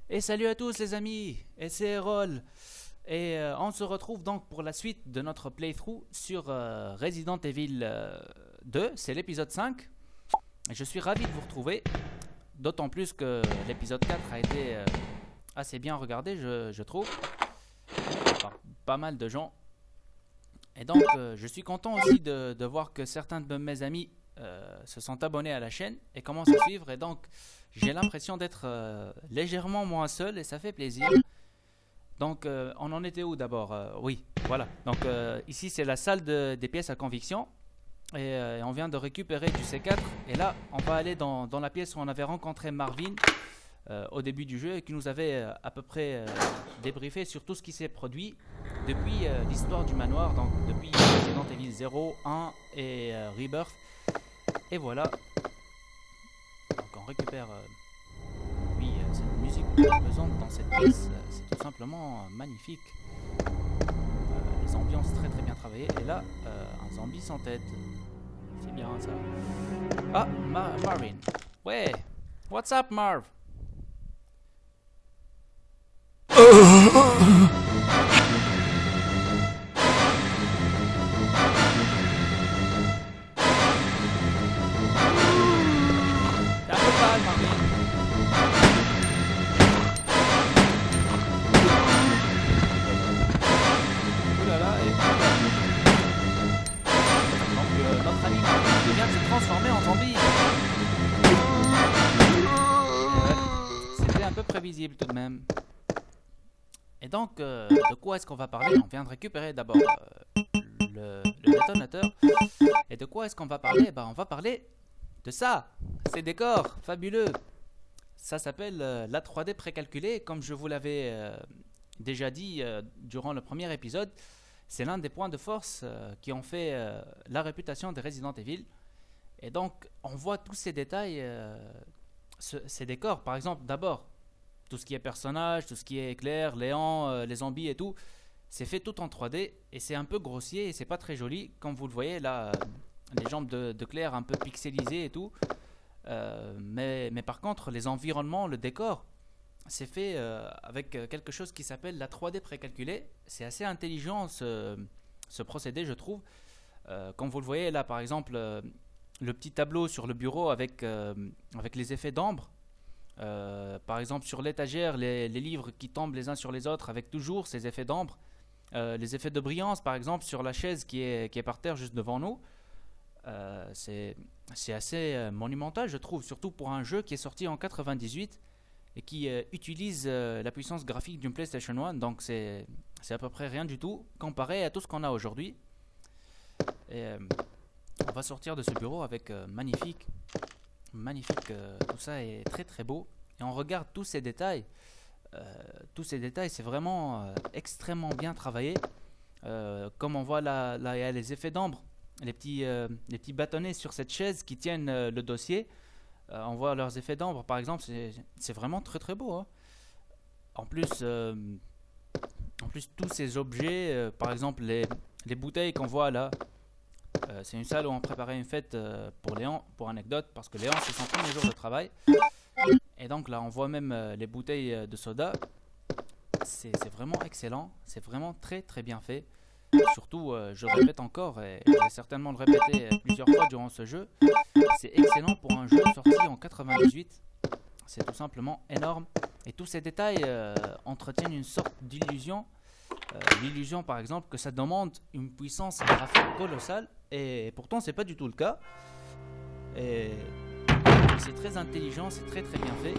Et salut à tous les amis, et c'est Errol. Et on se retrouve donc pour la suite de notre playthrough sur Resident Evil 2, c'est l'épisode 5. Et je suis ravi de vous retrouver, d'autant plus que l'épisode 4 a été assez bien regardé, je trouve, par pas mal de gens. Et donc je suis content aussi de voir que certains de mes amis se sont abonnés à la chaîne et commencent à suivre. Et donc j'ai l'impression d'être légèrement moins seul et ça fait plaisir. Donc on en était où d'abord? Oui, voilà. Donc ici c'est la salle des pièces à conviction. Et on vient de récupérer du C4. Et là on va aller dans la pièce où on avait rencontré Marvin au début du jeu, et qui nous avait à peu près débriefé sur tout ce qui s'est produit depuis l'histoire du manoir. Donc depuis Resident Evil 0, 1 et Rebirth. Et voilà. Donc on récupère cette musique pesante dans cette pièce. C'est tout simplement magnifique. Les ambiances très très bien travaillées. Et là, un zombie sans tête. C'est bien ça. Ah, Marvin. Ouais. What's up, Marv? T'es un peu pâle, Marvin. Oulala, et donc notre ami Marvin vient de se transformer en zombie. C'était un peu prévisible tout de même. Et donc, de quoi est-ce qu'on va parler? On vient de récupérer d'abord le détonateur. Et de quoi est-ce qu'on va parler? On va parler de ça. Ces décors fabuleux. Ça s'appelle la 3D précalculée. Comme je vous l'avais déjà dit durant le premier épisode, c'est l'un des points de force qui ont fait la réputation de Resident Evil. Et donc, on voit tous ces détails, ces décors. Par exemple, d'abord, tout ce qui est personnage, tout ce qui est éclair, Léon, les zombies et tout, c'est fait tout en 3D et c'est un peu grossier et c'est pas très joli. Comme vous le voyez là, les jambes de Claire un peu pixelisées et tout. Mais par contre, les environnements, le décor, c'est fait avec quelque chose qui s'appelle la 3D précalculée. C'est assez intelligent ce procédé, je trouve. Comme vous le voyez là, par exemple, le petit tableau sur le bureau avec les effets d'ombre. Par exemple sur l'étagère, les livres qui tombent les uns sur les autres avec toujours ces effets d'ombre, les effets de brillance par exemple sur la chaise qui est par terre juste devant nous. C'est assez monumental, je trouve, surtout pour un jeu qui est sorti en 98 et qui utilise la puissance graphique d'une PlayStation 1. Donc c'est à peu près rien du tout comparé à tout ce qu'on a aujourd'hui. Et on va sortir de ce bureau avec magnifique, tout ça est très très beau. Et on regarde tous ces détails. C'est vraiment extrêmement bien travaillé. Comme on voit là, il y a les effets d'ombre, les petits bâtonnets sur cette chaise qui tiennent le dossier. On voit leurs effets d'ombre par exemple. C'est vraiment très très beau, hein. En plus tous ces objets, par exemple les bouteilles qu'on voit là. C'est une salle où on préparait une fête pour Léon, pour anecdote, parce que Léon c'est son premier jour de travail. Et donc là on voit même les bouteilles de soda. C'est vraiment excellent, c'est vraiment très très bien fait. Surtout, je le répète encore, et je vais certainement le répéter plusieurs fois durant ce jeu, c'est excellent pour un jeu sorti en 98. C'est tout simplement énorme. Et tous ces détails entretiennent une sorte d'illusion. L'illusion par exemple que ça demande une puissance graphique colossale, et pourtant c'est pas du tout le cas. Et c'est très intelligent, c'est très très bien fait.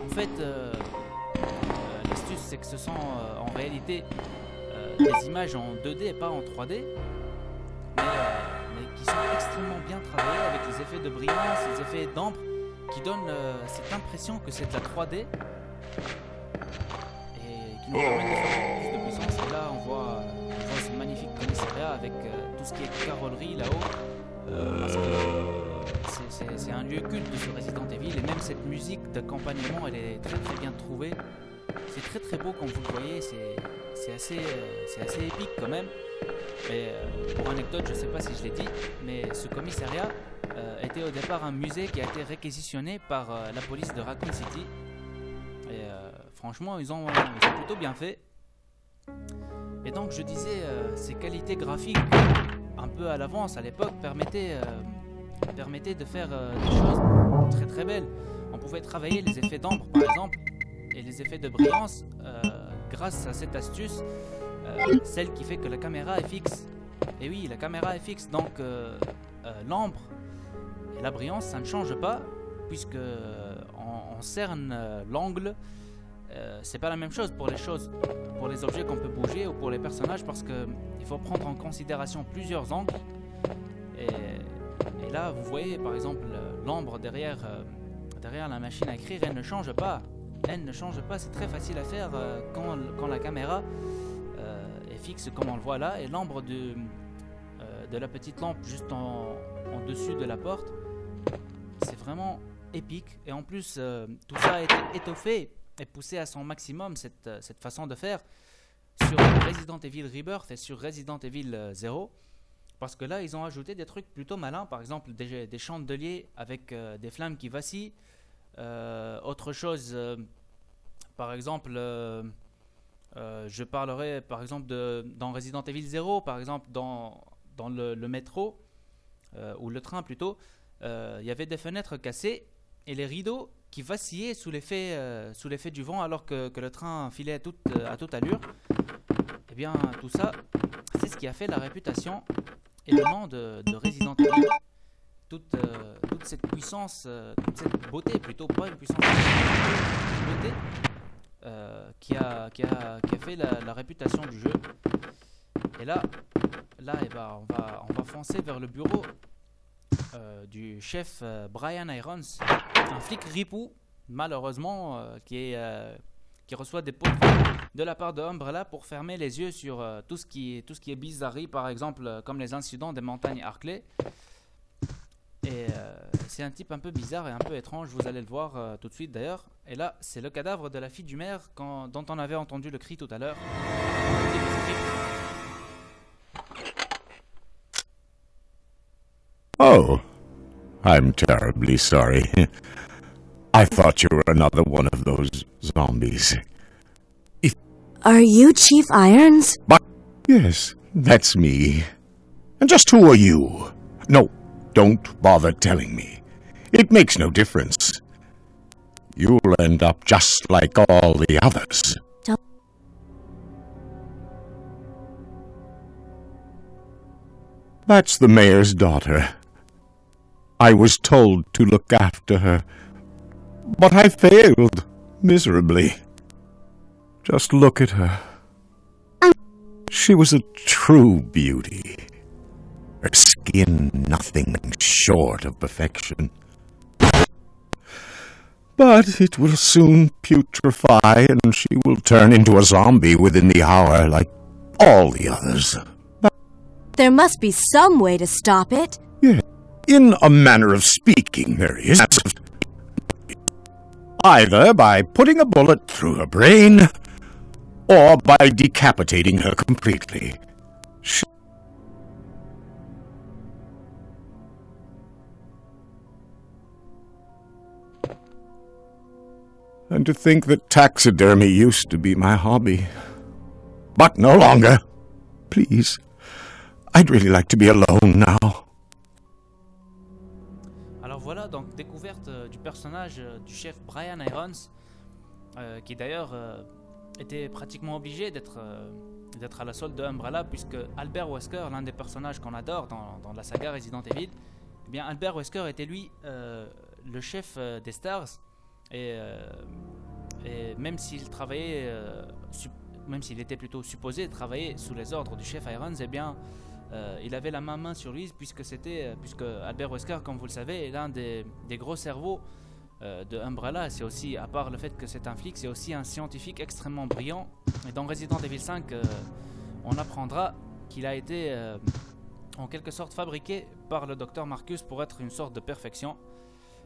En fait l'astuce c'est que ce sont en réalité des images en 2D et pas en 3D, mais qui sont extrêmement bien travaillées avec les effets de brillance, les effets d'ombre qui donnent cette impression que c'est de la 3D et qui nous permettent de faire plus de puissance. Et là on voit ce magnifique commissariat avec tout ce qui est carrosserie là-haut. Parce que c'est un lieu culte de ce Resident Evil, et même cette musique d'accompagnement elle est très très bien trouvée. C'est très très beau comme vous le voyez, c'est assez épique quand même. Et pour anecdote, je sais pas si je l'ai dit, mais ce commissariat était au départ un musée qui a été réquisitionné par la police de Raccoon City. Et franchement, ils ont plutôt bien fait. Et donc, je disais, ces qualités graphiques, un peu à l'avance, à l'époque, permettaient de faire des choses très très belles. On pouvait travailler les effets d'ombre, par exemple, et les effets de brillance, grâce à cette astuce, celle qui fait que la caméra est fixe. Et oui, la caméra est fixe, donc l'ombre et la brillance, ça ne change pas, puisque on cerne l'angle. C'est pas la même chose pour les objets qu'on peut bouger ou pour les personnages, parce que il faut prendre en considération plusieurs angles. Et là, vous voyez, par exemple, l'ombre derrière la machine à écrire, elle ne change pas. Elle ne change pas, c'est très facile à faire quand la caméra est fixe comme on le voit là, et l'ombre de la petite lampe juste en dessus de la porte, c'est vraiment épique. Et en plus, tout ça a été étoffé et poussé à son maximum, cette façon de faire, sur Resident Evil Rebirth et sur Resident Evil 0. Parce que là, ils ont ajouté des trucs plutôt malins, par exemple des chandeliers avec des flammes qui vacillent. Autre chose, par exemple, je parlerai par exemple dans Resident Evil 0, par exemple dans le métro, ou le train plutôt, il y avait des fenêtres cassées et les rideaux qui vacillaient sous l'effet du vent alors que le train filait à toute allure. Et bien tout ça, c'est ce qui a fait la réputation et le nom de Resident Evil. Toute cette puissance, toute cette beauté, plutôt pas une puissance, une beauté qui a fait la réputation du jeu. Et là eh ben, on va foncer vers le bureau du chef Brian Irons, un flic ripou, malheureusement, qui reçoit des pots de la part de Umbrella pour fermer les yeux sur tout ce qui est bizarrerie, par exemple, comme les incidents des montagnes Arklay. Et c'est un type un peu bizarre et un peu étrange, vous allez le voir tout de suite d'ailleurs. Et là, c'est le cadavre de la fille du maire dont on avait entendu le cri tout à l'heure. Oh, I'm terribly sorry. I thought you were another one of those zombies. Are you Chief Irons? But yes, that's me. And just who are you? No, don't bother telling me. It makes no difference. You'll end up just like all the others. That's the mayor's daughter. I was told to look after her, but I failed miserably. Just look at her. She was a true beauty. Her skin nothing short of perfection. But it will soon putrefy, and she will turn into a zombie within the hour, like all the others. There must be some way to stop it. Yes, in a manner of speaking, there is. Either by putting a bullet through her brain, or by decapitating her completely. And to think that taxidermy used to be my hobby. But no longer. Please, I'd really like to be alone now. Alors voilà, donc découverte du personnage du chef Brian Irons, qui d'ailleurs était pratiquement obligé d'être à la solde de Umbrella, puisque Albert Wesker, l'un des personnages qu'on adore dans la saga Resident Evil, eh bien Albert Wesker était lui le chef des Stars, et même s'il travaillait, même s'il était plutôt supposé travailler sous les ordres du chef Irons, eh bien il avait la main sur lui, puisque Albert Wesker, comme vous le savez, est l'un des gros cerveaux de Umbrella. C'est aussi, à part le fait que c'est un flic, c'est aussi un scientifique extrêmement brillant. Et dans Resident Evil 5, on apprendra qu'il a été en quelque sorte fabriqué par le docteur Marcus pour être une sorte de perfection.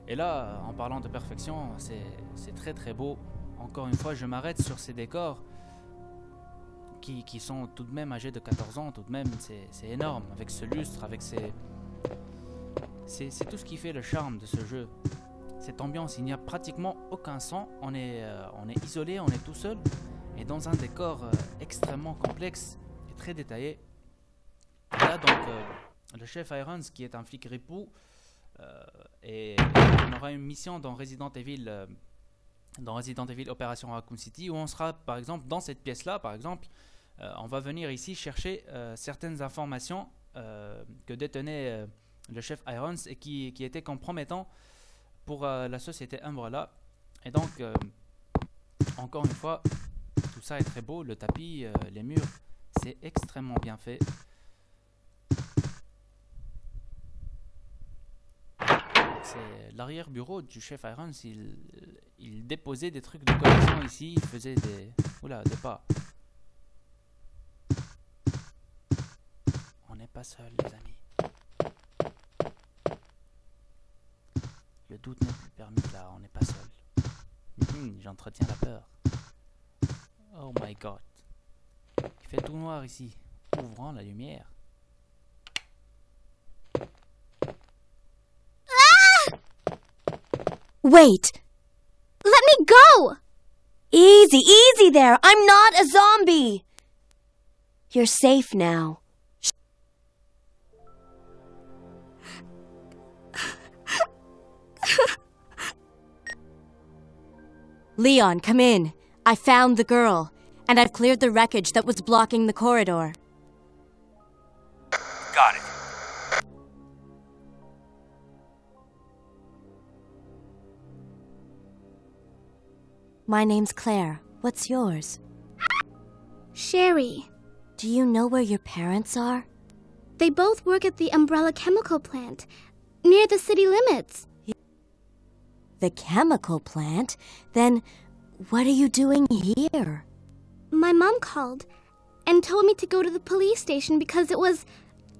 Et là, en parlant de perfection, c'est très très beau. Encore une fois, je m'arrête sur ces décors qui sont tout de même âgés de 14 ans, tout de même, c'est énorme, avec ce lustre, avec c'est tout ce qui fait le charme de ce jeu. cette ambiance, il n'y a pratiquement aucun son. On est isolé, on est tout seul. Et dans un décor extrêmement complexe et très détaillé. Et là donc, le chef Irons, qui est un flic ripou, et on aura une mission dans Resident Evil Operation Raccoon City, où on sera par exemple dans cette pièce là, par exemple, on va venir ici chercher certaines informations que détenait le chef Irons et qui étaient compromettants pour la société Umbrella. Et donc encore une fois, tout ça est très beau, le tapis, les murs, c'est extrêmement bien fait. C'est l'arrière-bureau du chef Irons. Il déposait des trucs de collection ici. Il faisait des... Oula, des pas. On n'est pas seul, les amis. Le doute n'est plus permis là, on n'est pas seul. J'entretiens la peur. Oh my god. Il fait tout noir ici. Ouvrons la lumière. Wait! Let me go! Easy, easy there! I'm not a zombie! You're safe now. Leon, come in. I found the girl, and I've cleared the wreckage that was blocking the corridor. Got it. My name's Claire. What's yours? Sherry. Do you know where your parents are? They both work at the Umbrella Chemical Plant, near the city limits. The chemical plant? Then what are you doing here? My mom called and told me to go to the police station because it was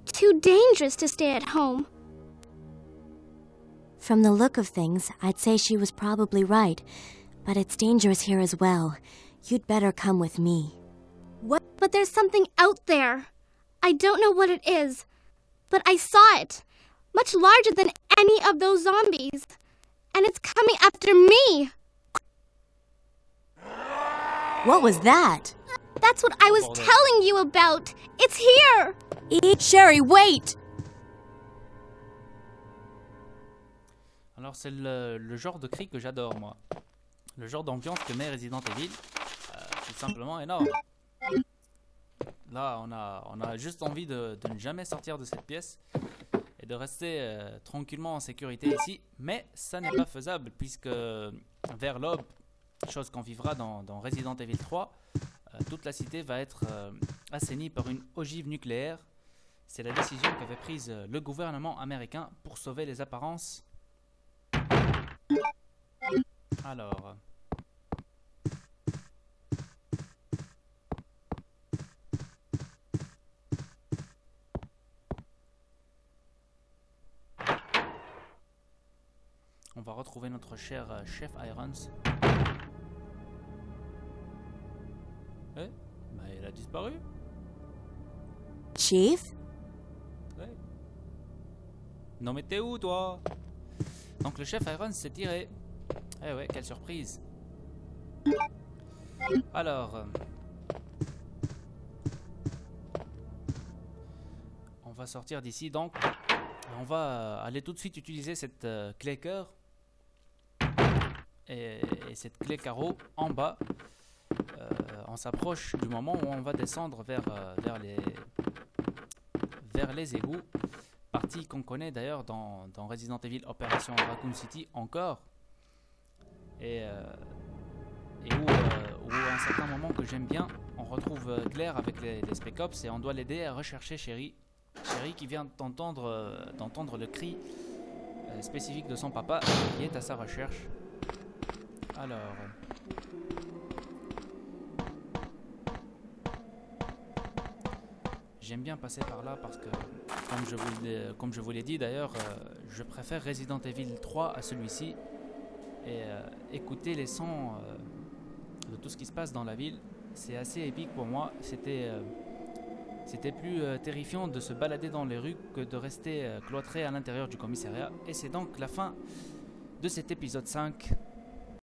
too dangerous to stay at home. From the look of things, I'd say she was probably right. But it's dangerous here as well. You'd better come with me. What? But there's something out there. I don't know what it is, but I saw it. Much larger than any of those zombies. And it's coming after me. What was that? That's what I was telling you about. It's here. Sherry, wait! Alors c'est le genre de cri que j'adore, moi. Le genre d'ambiance que met Resident Evil, tout simplement énorme. Là, on a juste envie de ne jamais sortir de cette pièce et de rester tranquillement en sécurité ici. Mais ça n'est pas faisable puisque vers l'aube, chose qu'on vivra dans Resident Evil 3, toute la cité va être assainie par une ogive nucléaire. C'est la décision qu'avait prise le gouvernement américain pour sauver les apparences. Alors... on va retrouver notre cher chef Irons. Eh, bah il a disparu. Chief? Ouais. Non mais t'es où toi? Donc le chef Irons s'est tiré. Eh ouais, quelle surprise. Alors... on va sortir d'ici donc. On va aller tout de suite utiliser cette clé cœur. Et cette clé carreau en bas. On s'approche du moment où on va descendre vers les égouts. Partie qu'on connaît d'ailleurs dans Resident Evil Operation Raccoon City encore. Et où à un certain moment que j'aime bien, on retrouve Claire avec les Spec Ops et on doit l'aider à rechercher Sherry. Sherry qui vient d'entendre le cri spécifique de son papa qui est à sa recherche. Alors... j'aime bien passer par là parce que, comme je vous l'ai dit d'ailleurs, je préfère Resident Evil 3 à celui-ci. Et écouter les sons de tout ce qui se passe dans la ville, c'est assez épique pour moi. C'était plus terrifiant de se balader dans les rues que de rester cloîtré à l'intérieur du commissariat. Et c'est donc la fin de cet épisode 5